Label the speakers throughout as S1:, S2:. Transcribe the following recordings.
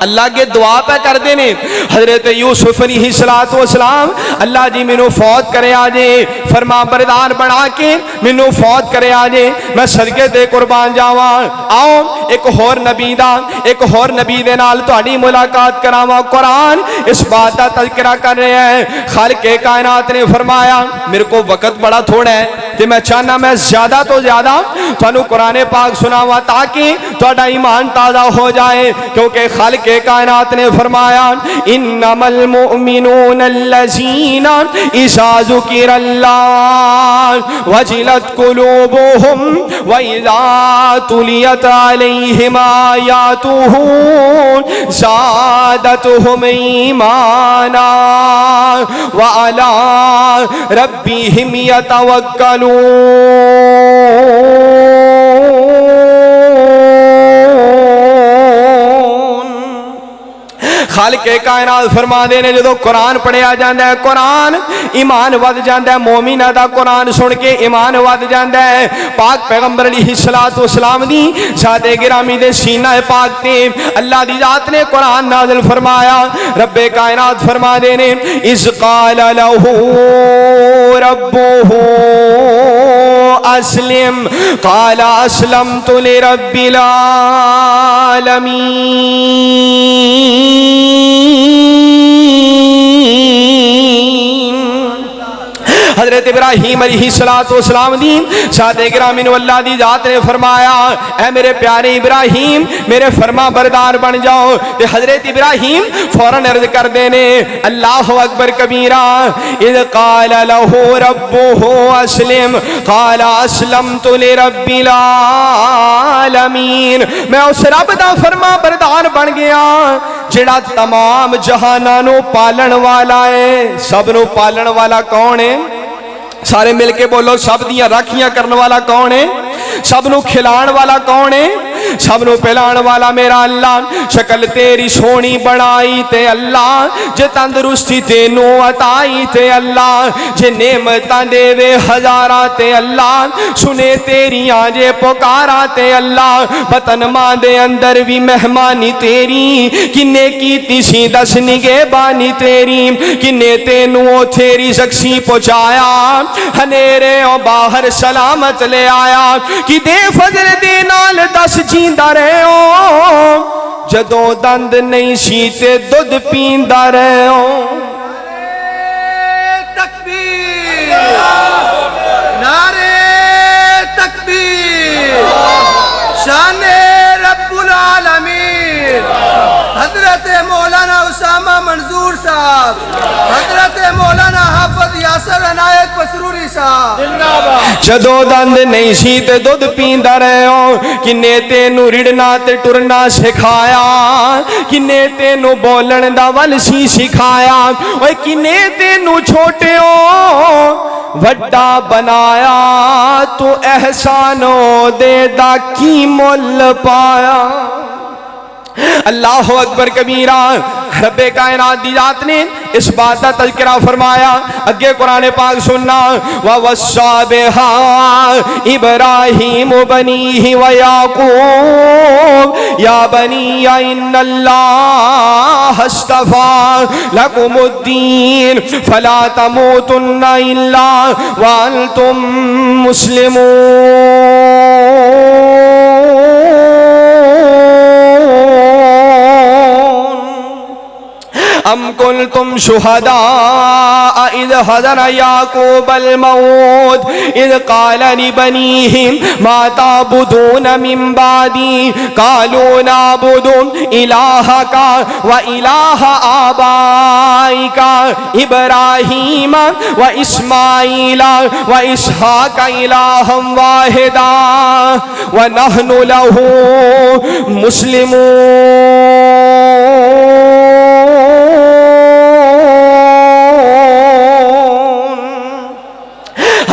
S1: اللہ کے دعا پہ کر دینے حضرت یوسف علیہ السلام اللہ جی مینوں فوت کرے آجے فرما بردار بنا کے مینوں فوت کرے آجے میں صدقے تے قربان جاواں آؤ ایک ہور نبی دے نال تہاڈی ملاقات کراواں قرآن اس بات دا تذکرہ کر رہے ہیں خالق کائنات نے فرمایا میرے کو وقت بڑا تھوڑا ہے تے میں چاہنا میں زیادہ تو زیادہ تھانوں قرآن پاک سناواں تاکہ تہاڈا ایمان تازہ ہو جائے کیونکہ خالق کائنات نے فرمایا انما المؤمنون الذین اذا ذکر اللہ وجلت قلوبهم واذا تلیت علیہم آیاتہ زادتهم ایمانا وعلی ربهم یتوکلون خالق کائنات فرما دے نے جدو قرآن پڑھیا جاندہ ہے قرآن ایمان ود جاندہ ہے مومنہ دا قرآن سن کے ایمان ود جاندہ ہے پاک پیغمبر علیہ السلام دی ذات گرامی دے سینہ پاک تے اللہ دی ذات نے قرآن نازل فرمایا رب کائنات فرما دے نے اذ قال له ربه اسلم قال اسلمت لرب العالمین حضرت ابراہیم علیہ السلام دی ذات گرامی نو اللہ دی ذات نے فرمایا اے میرے پیارے ابراہیم میرے فرما بردار بن جاؤ تے حضرت ابراہیم فوراً عرض کر دینے اللہ اکبر کبیرہ اذ قال له ربه اسلم قال اسلمت لرب العالمین میں اس رب دا فرما بردار بن گیا جڑا تمام جہاناں نو پالن والا ہے سب نو پالن والا کون ہے سارے مل کے بولو سب دیاں راکھیاں کرنے والا کون ہے سب نو کھلان والا کون ہے سب نو پہلان والا میرا اللہ شکل تیری سونی بنائی تے اللہ جے تندرستی تینو عطائی تے اللہ جے نعمتاں دے وے ہزاراں تے اللہ سنے تیری آجے پکارا تے اللہ وطن ماں دے اندر بھی مہمانی تیری کنے کی تیسی دس نگے بانی تیری کنے تینو تیری زکسی پہنچایا ہنیرے اور باہر سلامت لے آیا کی دے فجر دے نال دس جیندہ رہے ہو جدو دند نہیں شیتے دودھ پیندہ رہے ہو
S2: تکبیر نعرے تکبیر شان رب العالمین حضرت مولانا اسامہ منظور صاحب حضرت مولانا حافظ یاسر عنایت پسروری صاحب
S1: جدو دند نہیں سی تے دودھ پیندہ رہے ہو کنے تینو رڑنا تے ٹرنا سکھایا کنے تینو بولن دا ول سی سکھایا اوے کنے تینو چھوٹے ہو وڈا بنایا تو احسانو دے دا کی مول پایا اللہ اکبر کبیرہ رب کائنات دی ذات نے اس بات کا تذکرہ فرمایا اگے قرآن پاک سننا وَوَصَّى بِهَا إِبْرَاهِيمُ بَنِيهِ وَيَعْقُوبُ يَا بَنِيَّ إِنَّ اللَّهَ اصْطَفَى لَكُمُ الدِّينَ فَلَا تَمُوتُنَّ إِلَّا وَأَنْتُمْ مُسْلِمُونَ ام کنتم شہداء اذ حضر یعقوب الموت اذ قال لبنیہم ما تعبدون من بعدی قالوا نعبد الہک و الہ آبائک ابراہیم و اسماعیل و اسحاق الہا واحدا و نحن لہ مسلمون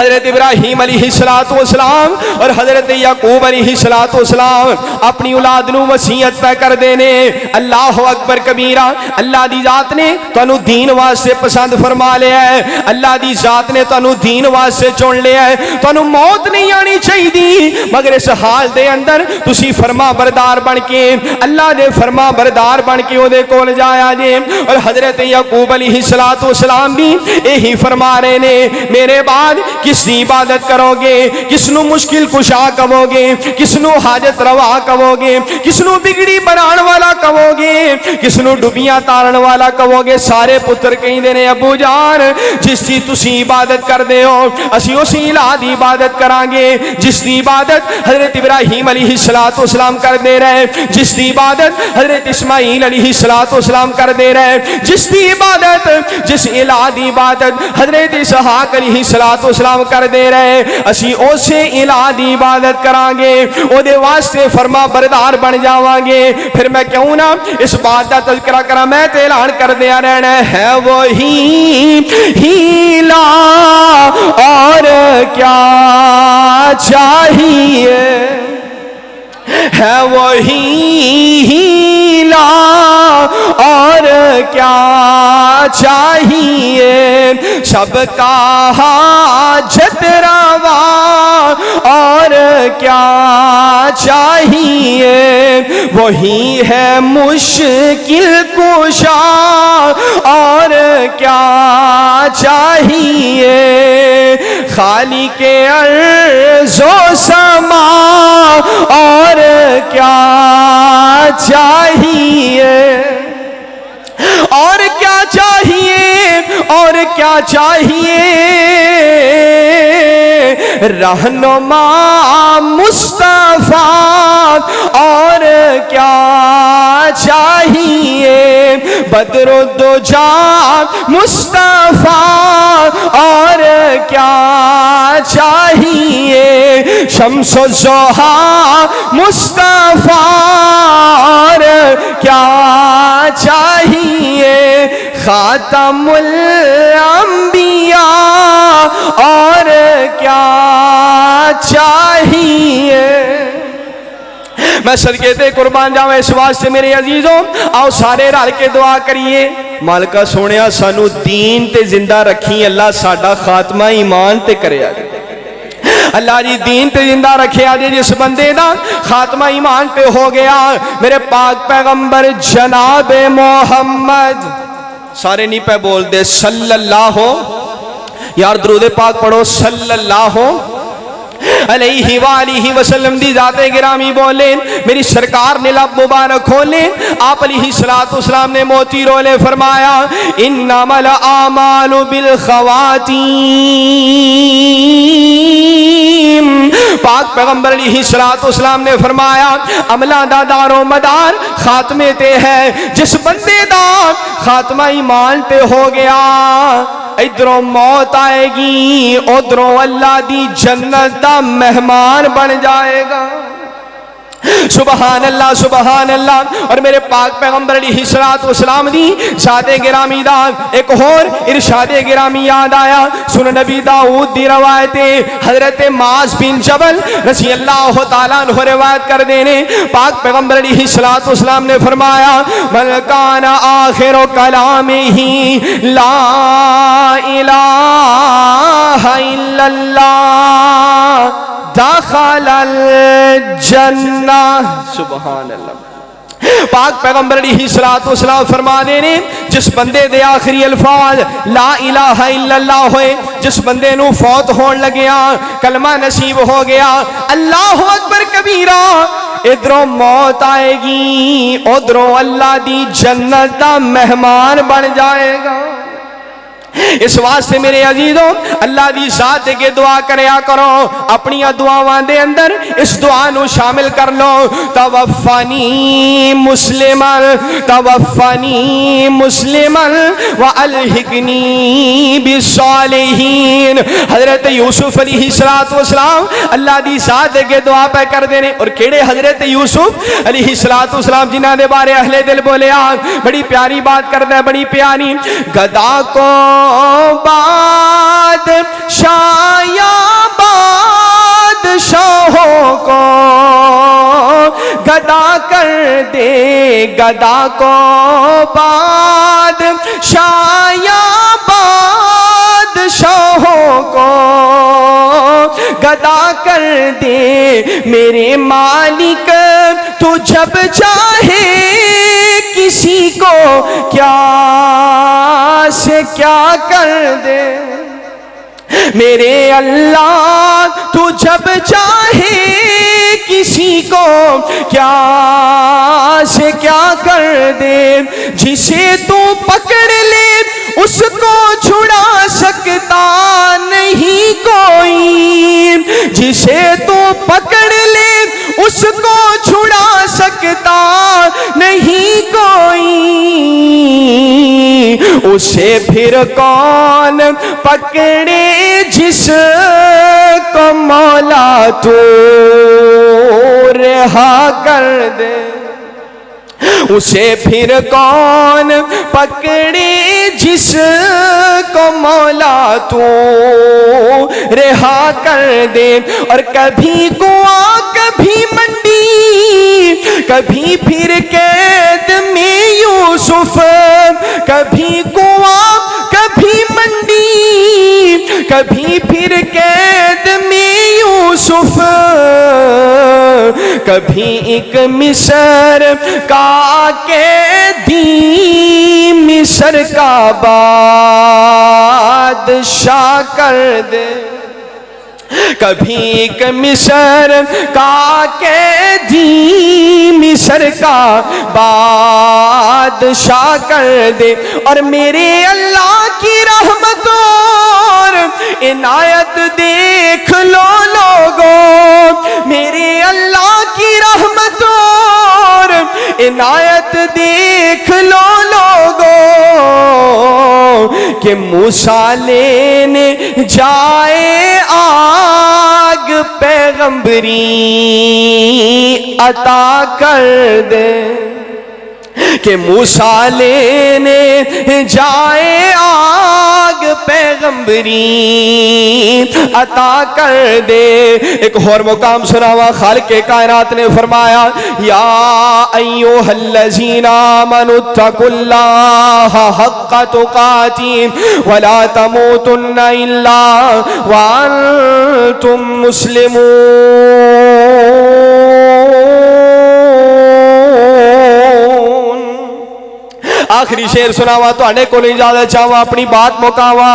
S1: حضرت ابراہیم علیہ السلام اور حضرت یعقوب علیہ السلام اپنی اولاد نو وصیت پہ کر دینے اللہ اکبر کبیرہ اللہ دی ذات نے تانوں دین واسطے پسند فرما لیا ہے اللہ دی ذات نے تانوں دین واسطے چن لیا ہے تانوں موت نہیں آنی چاہیے مگر اس حال دے اندر تسی فرما بردار بن کے اللہ دے فرما بردار بن کے او دے کول جایا جے اور حضرت یعقوب علیہ السلام بھی یہی فرما رہے نے میرے بعد کس کی عبادت کرو گے کس نو مشکل کشا کہو گے کس نو حاجت روا کہو گے کس نو بگڑی بنان والا کہو گے کس نو ڈبیاں تارن والا کہو گے سارے پتر کہیں نے ابو جان جس کی تسی عبادت کر دے ہو اسی اسی الہ دی عبادت کران گے جس دی عبادت حضرت ابراہیم علیہ السلام کر دے رہے جس دی عبادت حضرت اسماعیل علیہ السلام کر دے رہے جس دی عبادت جس الہ دی عبادت حضرت اسحاق علیہ السلام کر دے رہے اسی اسے الہ دی عبادت کران گے او دے واسطے فرما بردار بن جاواں گے پھر میں کیوں نہ اس بات دا تذکرہ کراں میں تے اعلان کر دیا رہنا ہے وہی ہیلا اور کیا چاہیے ہے وہی ہیلا اور کیا چاہیے سب کا حاجت روا اور کیا چاہیے وہی ہے مشکل کشا اور کیا چاہیے خالق ارض و سما اور کیا چاہیے اور کیا چاہیے اور کیا چاہیے رہنما مصطفیٰ اور کیا چاہیے بدر الدجا مصطفیٰ اور کیا چاہیے شمس الضحیٰ مصطفیٰ اور کیا چاہیے خاتم الانبیاء اور کیا چاہیے میں صدقے تے قربان جاواں اس واسطے میرے عزیزوں آؤ سارے رل کے دعا کریے مالکا سونیا سانو دین تے زندہ رکھی اللہ ساڈا خاتمہ ایمان تے کرے آجے اللہ جی دین تے زندہ رکھے آجے جس بندے دا خاتمہ ایمان تے ہو گیا میرے پاک پیغمبر جناب محمد سارے نہیں پہ بول دے صلی اللہ یار درود پاک پڑھو صلی اللہ علیہ وآلہ وسلم دی ذات گرامی بولے میری سرکار نے لب مبارک کھولے آپ علیہ السلام نے موتی رولے فرمایا انما الاعمال بالخواتیم پاک پیغمبر علیہ السلام نے فرمایا عملہ دا دار و مدار خاتمے تے ہے جس بندے دا خاتمہ ایمان تے ہو گیا ادھروں موت آئے گی ادھروں اللہ دی جنت دا مہمان بن جائے گا سبحان اللہ اور میرے پاک پیغمبر علیہ السلام دی ذات گرامی دا ایک اور ارشاد گرامی یاد آیا سن نبی داؤد دی روایت حضرت معاذ بن جبل رضی اللہ تعالیٰ عنہ روایت کر دینے پاک پیغمبر علیہ السلام نے فرمایا من کان آخر کلامہ لا الہ الا اللہ داخل الجنہ سبحان اللہ پاک پیغمبر علیہ السلام فرما دینے جس بندے دے آخری الفاظ لا الہ الا اللہ ہوئے جس بندے نو فوت ہون لگیا کلمہ نصیب ہو گیا اللہ اکبر کبیرہ ادھروں موت آئے گی ادھروں اللہ دی جنت دا مہمان بن جائے گا اس واسطے میرے عزیزوں اللہ دی ذات کے دعا کریا کرو اپنی دعاواں دے اندر اس دعا نو شامل کر لو توفانی مسلمن والحقنی بالصالحین حضرت یوسف علیہ السلام اللہ دی ذات کے دعا پہ کر دینے اور کیڑے حضرت یوسف علیہ السلام جنہاں دے بارے اہل دل بولے بڑی پیاری بات کر دے بڑی پیاری گدا کو بادشاہ یا بادشاہوں کو گدا کر دے، گدا کو بادشاہ یا بادشاہوں کو گدا کر دے میرے مالک، تو جب چاہے کسی کو کیا سے کیا کر دے، میرے اللہ تو جب چاہے کسی کو کیا سے کیا کر دے، جسے تو پکڑ لے اس کو چھڑا سکتا نہیں کوئی، جسے تو پکڑ لے اس کو چھڑا سکتا نہیں کوئی، اسے پھر کون پکڑے جس کو مولا تو رہا کر دے، اسے پھر کون پکڑے جس کو مولا تو رہا کر دے۔ اور کبھی کنواں کبھی منڈی، کبھی پھر قید میں یوسف، کبھی کنواں کبھی منڈی، کبھی پھر قید میں یوسف، کبھی ایک مصر کا قیدی، مصر کا بادشاہ کر دے، کبھی ایک مصر کا قیدی، مصر کا بادشاہ کر دے۔ اور میرے اللہ کی رحمت اور عنایت دیکھ لو لوگوں، میرے اللہ کی رحمت اور عنایت دیکھ لو لوگوں، کہ موسیٰ لینے جائے آگ پیغمبری عطا کر دے، کہ موسیٰ لینے جائے آگ پیغمبری عطا کر دے۔ ایک اور مقام سنا ہوا خالق کائنات نے فرمایا، یا ایھا الذین آمنوا اتقوا اللہ حق تقاتہ ولا تموتن الا وانتم مسلمون۔ آخری شعر سناوا تو آنے کو نہیں جانا چاہوا، اپنی بات مکاوا۔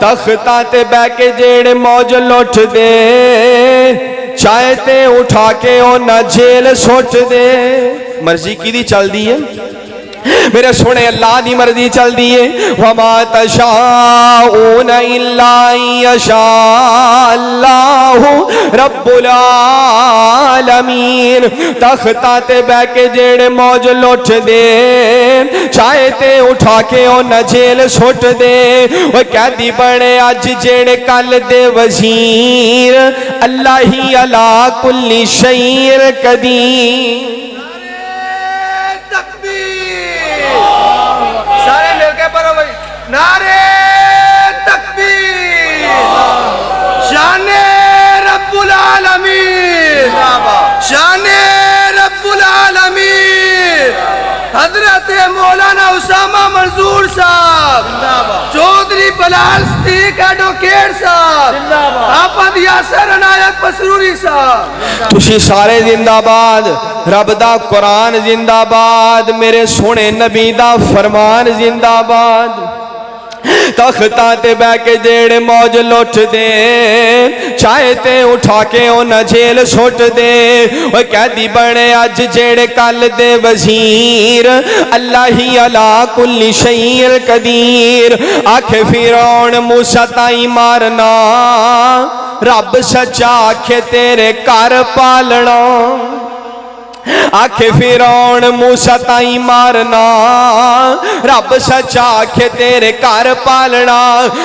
S1: تختہ تے بہ کے جیڑے موج لوٹ دے، چاہتے اٹھا کے او نہ جیل سوٹ دے۔ مرضی کی دی چل دی ہے، میرے سونے اللہ دی مرضی چل دیئے۔ وَمَا تَشَاءُونَ إِلَّا أَن يَشَاءَ اللَّهُ رَبُّ الْعَالَمِينَ۔ تختہ تے بہ کے جیڑے موج لوٹ دے، چاہتے اٹھا کے او نہ جیل سوٹ دے۔ وہ قیدی بنے اج جیڑے کل دے وزیر، اللہ ہی علی کل شیء قدیر۔
S2: نعرے تکبیر، شان رب العالمین، شان رب العالمین، حضرت مولانا اسامہ منظور صاحب، چودھری بلال صدیق ایڈوکیٹ صاحب، آفت یاسر عنایت مسروری صاحب،
S1: تسی سارے زندہ باد، رب دا قرآن زندہ باد، میرے سونے نبی دا فرمان زندہ باد۔ تختہ تے بہ کے جیڑے موج لوٹ دے، چاہتے اٹھا کے او نہ جیل سوٹ دے۔ وہ قیدی بنے اج جیڑے کل دے وزیر، اللہ ہی علی کل شیء قدیر۔ آکھے فرعون موسیٰ تائیں مارنا، رب سچا آکھے تیرے کر پالنا۔ آکھے فیرون موسیٰ تائیں مارنا رب سچا آکھے تیرے کار پالنا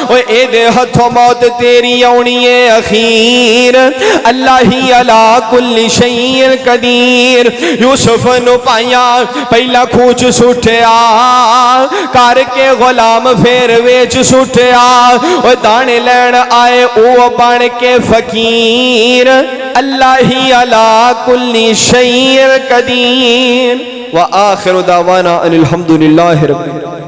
S1: اوے اے دے ہتھوں موت تیری آنی اخیر اللہ ہی علا کل شیء قدیر یوسف نو پایا پہلا کھوچ سٹھیا کار کے غلام پھر ویچ سٹھیا اوے دانے لین آئے او بن کے فقیر اللہ ہی علا کل شیء قدیر وآخر دعوانا ان الحمدللہ رب العالمین.